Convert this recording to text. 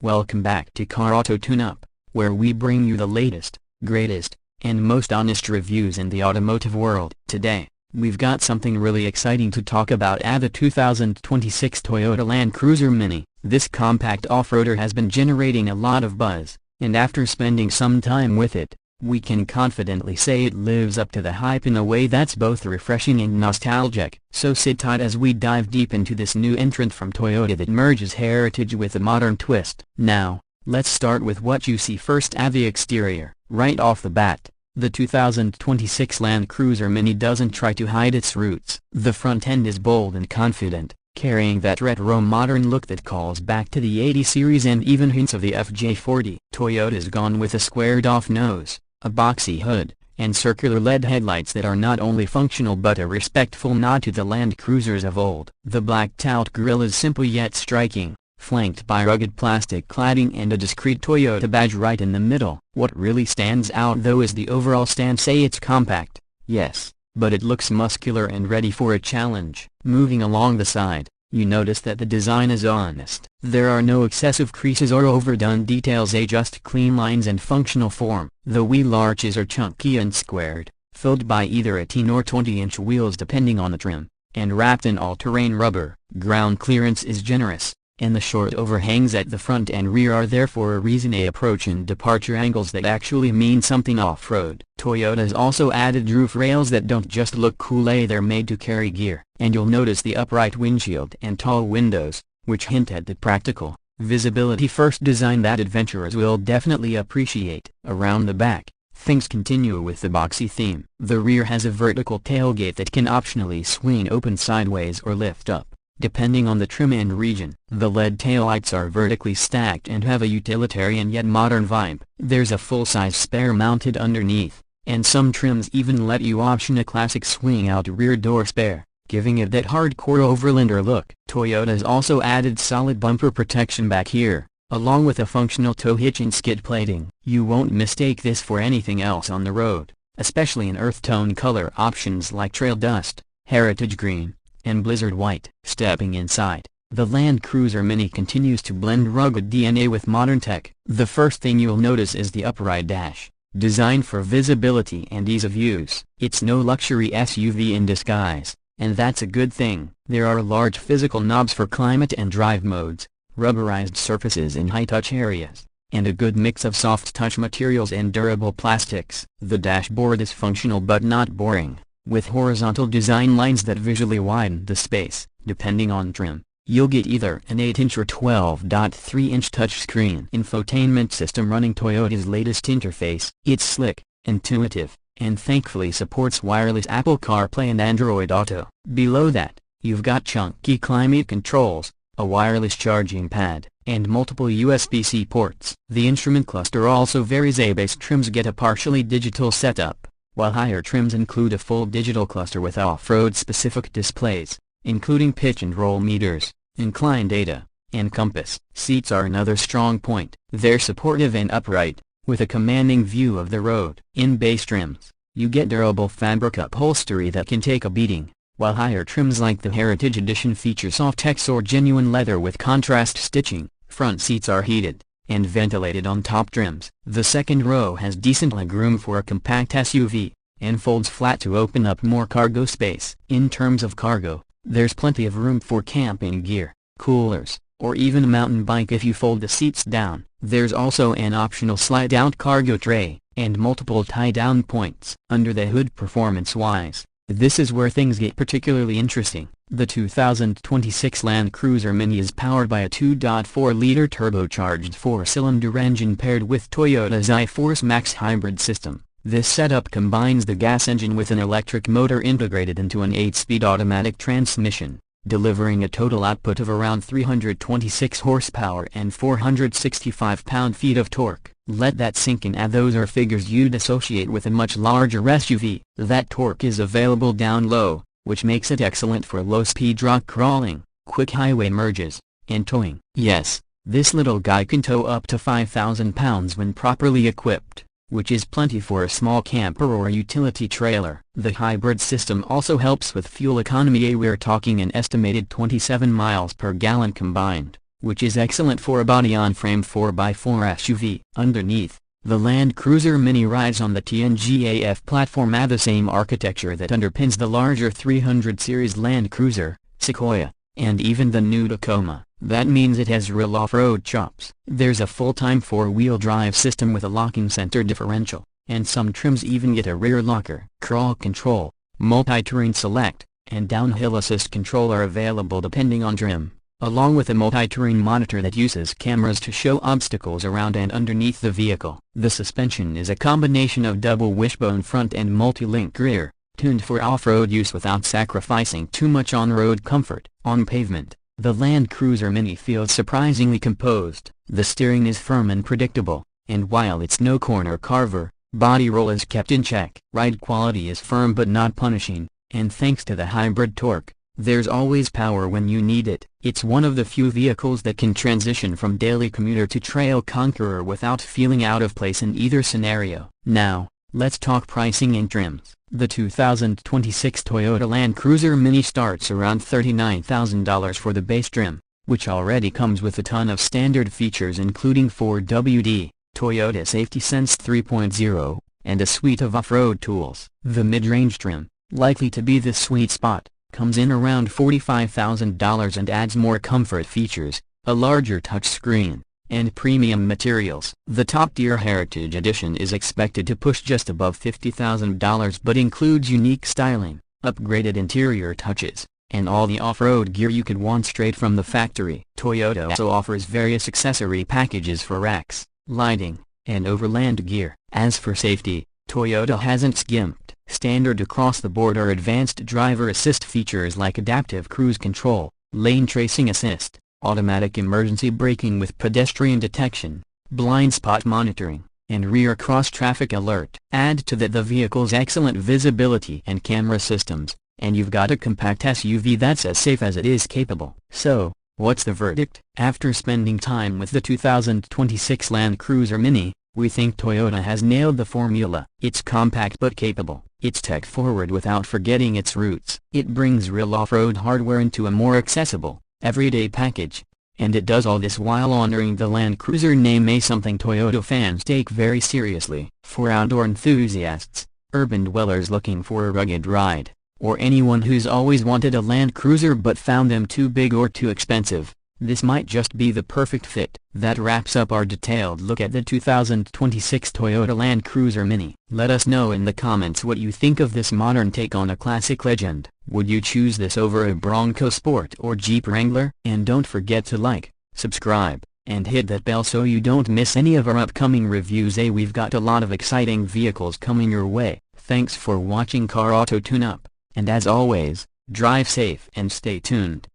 Welcome back to Car Auto Tune-Up, where we bring you the latest, greatest, and most honest reviews in the automotive world. Today, we've got something really exciting to talk about at the 2026 Toyota Land Cruiser Mini. This compact off-roader has been generating a lot of buzz, and after spending some time with it, we can confidently say it lives up to the hype in a way that's both refreshing and nostalgic. So sit tight as we dive deep into this new entrant from Toyota that merges heritage with a modern twist. Now, let's start with what you see first at the exterior. Right off the bat, the 2026 Land Cruiser Mini doesn't try to hide its roots. The front end is bold and confident, carrying that retro modern look that calls back to the 80 series and even hints of the FJ40. Toyota's gone with a squared-off nose, a boxy hood, and circular LED headlights that are not only functional but a respectful nod to the Land Cruisers of old. The black tout grille is simple yet striking, flanked by rugged plastic cladding and a discreet Toyota badge right in the middle. What really stands out though is the overall stance. It's compact, yes, but it looks muscular and ready for a challenge. Moving along the side, you notice that the design is honest. There are no excessive creases or overdone details, just clean lines and functional form. The wheel arches are chunky and squared, filled by either 18 or 20-inch wheels depending on the trim, and wrapped in all-terrain rubber. Ground clearance is generous, and the short overhangs at the front and rear are there for a reason, approach and departure angles that actually mean something off-road. Toyota's also added roof rails that don't just look cool, they're made to carry gear. And you'll notice the upright windshield and tall windows, which hint at the practical, visibility-first design that adventurers will definitely appreciate. Around the back, things continue with the boxy theme. The rear has a vertical tailgate that can optionally swing open sideways or lift up, depending on the trim and region. The LED taillights are vertically stacked and have a utilitarian yet modern vibe. There's a full-size spare mounted underneath, and some trims even let you option a classic swing-out rear door spare, giving it that hardcore overlander look. Toyota's also added solid bumper protection back here, along with a functional tow hitch and skid plating. You won't mistake this for anything else on the road, especially in earth tone color options like trail dust, heritage green, and blizzard white. Stepping inside, the Land Cruiser Mini continues to blend rugged DNA with modern tech. The first thing you'll notice is the upright dash, designed for visibility and ease of use. It's no luxury SUV in disguise, and that's a good thing. There are large physical knobs for climate and drive modes, rubberized surfaces in high-touch areas, and a good mix of soft-touch materials and durable plastics. The dashboard is functional but not boring, with horizontal design lines that visually widen the space. Depending on trim, you'll get either an 8-inch or 12.3-inch touchscreen infotainment system running Toyota's latest interface. It's slick, intuitive, and thankfully supports wireless Apple CarPlay and Android Auto. Below that, you've got chunky climate controls, a wireless charging pad, and multiple USB-C ports. The instrument cluster also varies. Base trims get a partially digital setup, while higher trims include a full digital cluster with off-road specific displays, including pitch and roll meters, incline data, and compass. Seats are another strong point. They're supportive and upright, with a commanding view of the road. In base trims, you get durable fabric upholstery that can take a beating, while higher trims like the Heritage Edition feature Softex or genuine leather with contrast stitching. Front seats are heated and ventilated on top trims. The second row has decent legroom for a compact SUV, and folds flat to open up more cargo space. In terms of cargo, there's plenty of room for camping gear, coolers, or even a mountain bike if you fold the seats down. There's also an optional slide-out cargo tray, and multiple tie-down points. Under the hood, performance-wise, this is where things get particularly interesting. The 2026 Land Cruiser Mini is powered by a 2.4-liter turbocharged 4-cylinder engine paired with Toyota's iForce Max hybrid system. This setup combines the gas engine with an electric motor integrated into an 8-speed automatic transmission, delivering a total output of around 326 horsepower and 465 pound-feet of torque. Let that sink in, as those are figures you'd associate with a much larger SUV. That torque is available down low, which makes it excellent for low-speed rock crawling, quick highway merges, and towing. Yes, this little guy can tow up to 5,000 pounds when properly equipped, which is plenty for a small camper or utility trailer. The hybrid system also helps with fuel economy. We're talking an estimated 27 miles per gallon combined, which is excellent for a body-on-frame 4x4 SUV. Underneath, the Land Cruiser Mini rides on the TNGA-F platform at the same architecture that underpins the larger 300 series Land Cruiser, Sequoia, and even the new Tacoma. That means it has real off-road chops. There's a full-time 4-wheel drive system with a locking center differential, and some trims even get a rear locker. Crawl control, multi-terrain select, and downhill assist control are available depending on trim, along with a multi-terrain monitor that uses cameras to show obstacles around and underneath the vehicle. The suspension is a combination of double wishbone front and multi-link rear, tuned for off-road use without sacrificing too much on-road comfort. On pavement, the Land Cruiser Mini feels surprisingly composed. The steering is firm and predictable, and while it's no corner carver, body roll is kept in check. Ride quality is firm but not punishing, and thanks to the hybrid torque, there's always power when you need it. It's one of the few vehicles that can transition from daily commuter to trail conqueror without feeling out of place in either scenario. Now, let's talk pricing and trims. The 2026 Toyota Land Cruiser Mini starts around $39,000 for the base trim, which already comes with a ton of standard features including 4WD, Toyota Safety Sense 3.0, and a suite of off-road tools. The mid-range trim, likely to be the sweet spot, comes in around $45,000 and adds more comfort features, a larger touchscreen, and premium materials. The top-tier Heritage Edition is expected to push just above $50,000 but includes unique styling, upgraded interior touches, and all the off-road gear you could want straight from the factory. Toyota also offers various accessory packages for racks, lighting, and overland gear. As for safety, Toyota hasn't skimped. Standard across the board are advanced driver assist features like adaptive cruise control, lane tracing assist, automatic emergency braking with pedestrian detection, blind spot monitoring, and rear cross-traffic alert. Add to that the vehicle's excellent visibility and camera systems, and you've got a compact SUV that's as safe as it is capable. So, what's the verdict? After spending time with the 2026 Land Cruiser Mini, we think Toyota has nailed the formula. It's compact but capable. It's tech-forward without forgetting its roots. It brings real off-road hardware into a more accessible, everyday package. And it does all this while honoring the Land Cruiser name, something Toyota fans take very seriously. For outdoor enthusiasts, urban dwellers looking for a rugged ride, or anyone who's always wanted a Land Cruiser but found them too big or too expensive, this might just be the perfect fit. That wraps up our detailed look at the 2026 Toyota Land Cruiser Mini. Let us know in the comments what you think of this modern take on a classic legend. Would you choose this over a Bronco Sport or Jeep Wrangler? And don't forget to like, subscribe, and hit that bell so you don't miss any of our upcoming reviews. We've got a lot of exciting vehicles coming your way. Thanks for watching Car Auto Tune Up, and as always, drive safe and stay tuned.